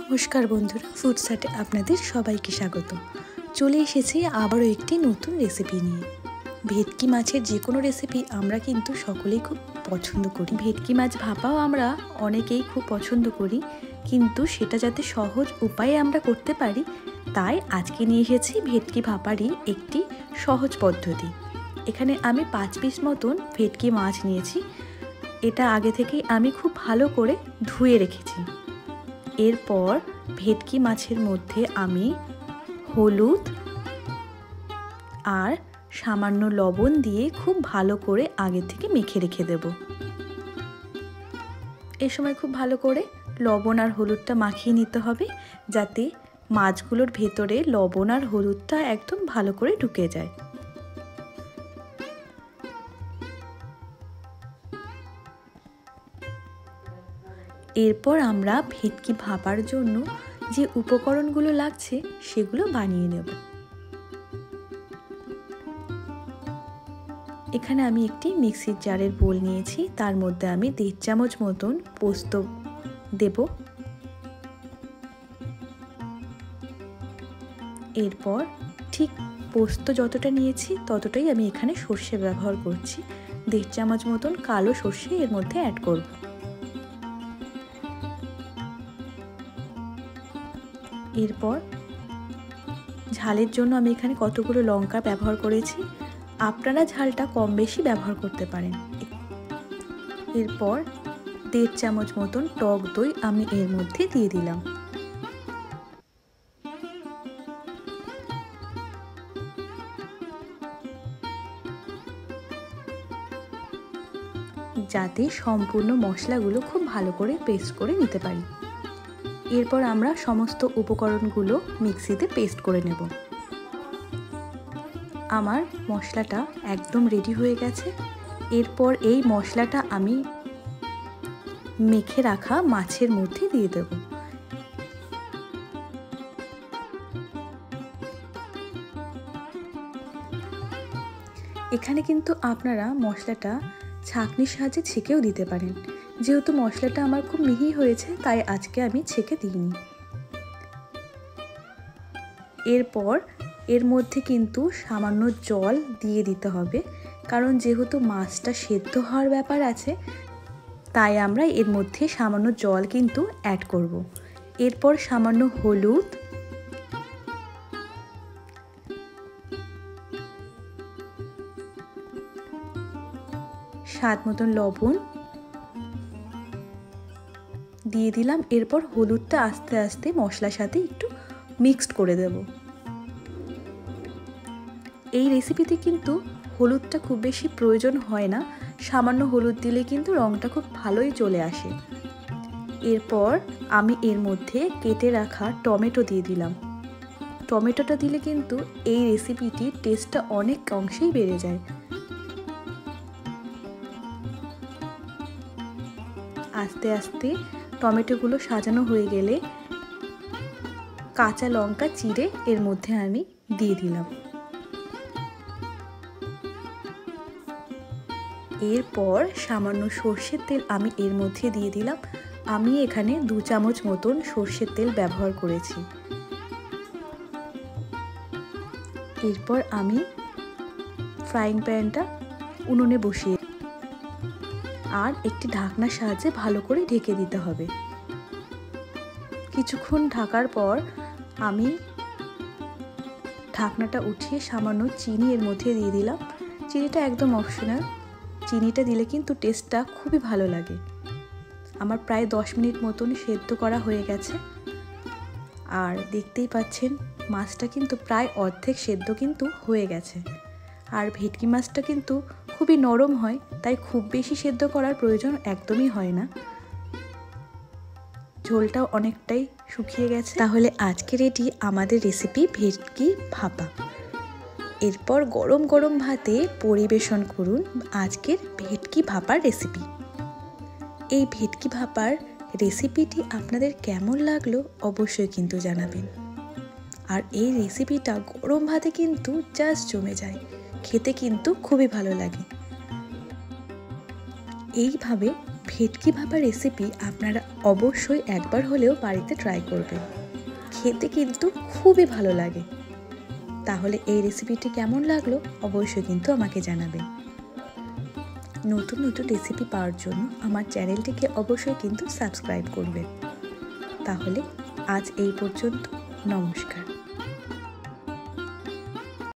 নমস্কার বন্ধুরা, ফুডসাটে আপনাদের সবাইকে স্বাগত। চলে এসেছি আবারও একটি নতুন রেসিপি নিয়ে। ভেটকি মাছের যে কোনো রেসিপি আমরা কিন্তু সকলেই খুব পছন্দ করি। ভেটকি মাছ ভাপাও আমরা অনেকেই খুব পছন্দ করি, কিন্তু সেটা যাতে সহজ উপায়ে আমরা করতে পারি, তাই আজকে নিয়ে এসেছি ভেটকি ভাপারই একটি সহজ পদ্ধতি। এখানে আমি 5 পিস মতন ভেটকি মাছ নিয়েছি। এটা আগে থেকেই আমি খুব ভালো করে ধুয়ে রেখেছি। এরপর ভেটকি মাছের মধ্যে আমি হলুদ আর সামান্য লবণ দিয়ে খুব ভালো করে আগে থেকে মেখে রেখে দেব। এই সময় খুব ভালো করে লবণ আর হলুদটা মাখিয়ে নিতে হবে, যাতে মাছগুলোর ভেতরে লবণ আর হলুদটা একদম ভালো করে ঢুকে যায়। এরপর আমরা ভেটকি ভাপার জন্য যে উপকরণগুলো লাগছে সেগুলো বানিয়ে নেব। এখানে আমি একটি মিক্সির জারের বোল নিয়েছি, তার মধ্যে আমি 1.5 চামচ মতন পোস্ত দেব। এরপর ঠিক পোস্ত যতটা নিয়েছি ততটাই আমি এখানে সর্ষে ব্যবহার করছি। 1.5 চামচ মতন কালো সর্ষে এর মধ্যে অ্যাড করব। এরপর ঝালের জন্য আমি এখানে কতগুলো লঙ্কা ব্যবহার করেছি, আপনারা ঝালটা কম বেশি ব্যবহার করতে পারেন। এরপর 1.5 চামচ মতন টক দই আমি এর মধ্যে দিয়ে দিলাম। যাতে সম্পূর্ণ মশলাগুলো খুব ভালো করে পেস্ট করে নিতে পারি। এরপর আমরা সমস্ত উপকরণগুলো মিক্সিতে পেস্ট করে নেব। আমার মশলাটা একদম রেডি হয়ে গেছে। এরপর এই মশলাটা আমি মেখে রাখা মাছের মধ্যে দিয়ে দেব। এখানে কিন্তু আপনারা মশলাটা ছাঁকনির সাহায্যে ছেঁকেও দিতে পারেন। যেহেতু মশলাটা আমার খুব মিহি হয়েছে, তাই আজকে আমি ছেঁকে দিইনি। এরপর এর মধ্যে কিন্তু সামান্য জল দিয়ে দিতে হবে, কারণ যেহেতু মাছটা সেদ্ধ হওয়ার ব্যাপার আছে, তাই আমরা এর মধ্যে সামান্য জল কিন্তু অ্যাড করব। এরপর সামান্য হলুদ, স্বাদ মতন লবণ দিয়ে দিলাম। এরপর হলুদটা আস্তে আস্তে মশলার সাথে একটু মিক্সড করে দেব। এই রেসিপিতে কিন্তু হলুদটা খুব বেশি প্রয়োজন হয় না, সামান্য হলুদ দিলে কিন্তু রঙটা খুব ভালোই চলে আসে। এরপর আমি এর মধ্যে কেটে রাখা টমেটো দিয়ে দিলাম। টমেটোটা দিলে কিন্তু এই রেসিপিটির টেস্টটা অনেক অংশেই বেড়ে যায়। আস্তে আস্তে টমেটোগুলো সাজানো হয়ে গেলে কাঁচা লঙ্কা চিড়ে এর মধ্যে আমি দিয়ে দিলাম। এরপর সামান্য সর্ষের তেল আমি এর মধ্যে দিয়ে দিলাম। আমি এখানে 2 চামচ মতন সর্ষের তেল ব্যবহার করেছি। এরপর আমি ফ্রাইং প্যানটা উনুনে বসিয়ে আর একটি ঢাকনার সাহায্যে ভালো করে ঢেকে দিতে হবে। কিছুক্ষণ ঢাকার পর আমি ঢাকনাটা উঠিয়ে সামান্য চিনি এর মধ্যে দিয়ে দিলাম। চিনিটা একদম অপশনাল, চিনিটা দিলে কিন্তু টেস্টটা খুবই ভালো লাগে। আমার প্রায় 10 মিনিট মতন সেদ্ধ করা হয়ে গেছে, আর দেখতেই পাচ্ছেন মাছটা কিন্তু প্রায় অর্ধেক সেদ্ধ কিন্তু হয়ে গেছে। আর ভেটকি মাছটা কিন্তু খুবই নরম হয়, তাই খুব বেশি সেদ্ধ করার প্রয়োজন একদমই হয় না। ঝোলটাও অনেকটাই শুকিয়ে গেছে। তাহলে আজকে রেডি আমাদের রেসিপি ভেটকি ভাপা। এরপর গরম গরম ভাতে পরিবেশন করুন আজকের ভেটকি ভাপার রেসিপি। এই ভেটকি ভাপার রেসিপিটি আপনাদের কেমন লাগলো অবশ্যই কিন্তু জানাবেন। আর এই রেসিপিটা গরম ভাতে কিন্তু জাস্ট জমে যায়, খেতে কিন্তু খুবই ভালো লাগে। এইভাবে ভেটকি ভাপা রেসিপি আপনারা অবশ্যই একবার হলেও বাড়িতে ট্রাই করবেন। খেতে কিন্তু খুবই ভালো লাগে। তাহলে এই রেসিপিটি কেমন লাগলো অবশ্যই কিন্তু আমাকে জানাবেন। নতুন নতুন রেসিপি পাওয়ার জন্য আমার চ্যানেলটিকে অবশ্যই কিন্তু সাবস্ক্রাইব করবেন। তাহলে আজ এই পর্যন্ত, নমস্কার।